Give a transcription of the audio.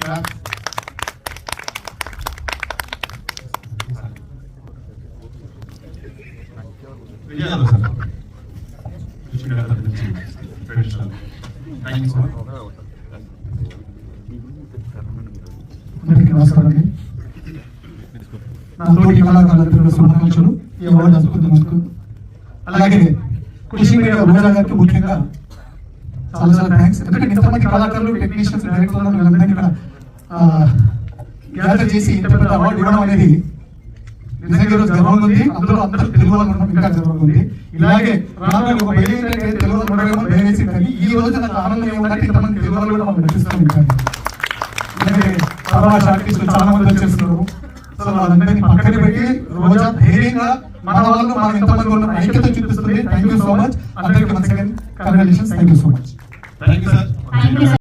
అందరికీ నమస్కారం అండి. నా తోటి కళాకారులకు శుభాకాంక్షలు. ఈ అవార్డు అందుకున్నందుకు, అలాగే కృషి మీడియా రోజా గారికి ముఖ్యంగా చాలా చాలా థ్యాంక్స్. ఎందుకంటే ఇంతమంది కళాకారులు, టెక్నీషియన్స్, డైరెక్టర్లు వీళ్ళందరినీ ఇక్కడ గ్యాదర్ చేసి ఇంత పెద్ద అవార్డు ఇవ్వడం అనేది నిజంగా ఈరోజు గర్వంగా ఉంది. అందులో అందరూ తెలుగు వాళ్ళు ఉండడం ఇంకా గర్వంగా ఉంది. ఇలాగే రాబోయే ఒక తెలుగు వాళ్ళు ఉండడం దయచేసి, కానీ ఈ రోజు నాకు ఆనందం ఏమంటే ఇంతమంది తెలుగు వాళ్ళు కూడా మనం నటిస్తాం. ఇంకా ఎందుకంటే పరభాష ఆర్టిస్టులు చాలా మంది వచ్చేస్తున్నారు. సో వాళ్ళందరినీ పక్కన పెట్టి రోజా ధైర్యంగా మన వాళ్ళు మనం ఎంతమంది ఉన్న ఐక్యత చూపిస్తుంది. థ్యాంక్ యూ సో మచ్ అందరికీ. Once again congratulations. Thank you so much. Thank you sir.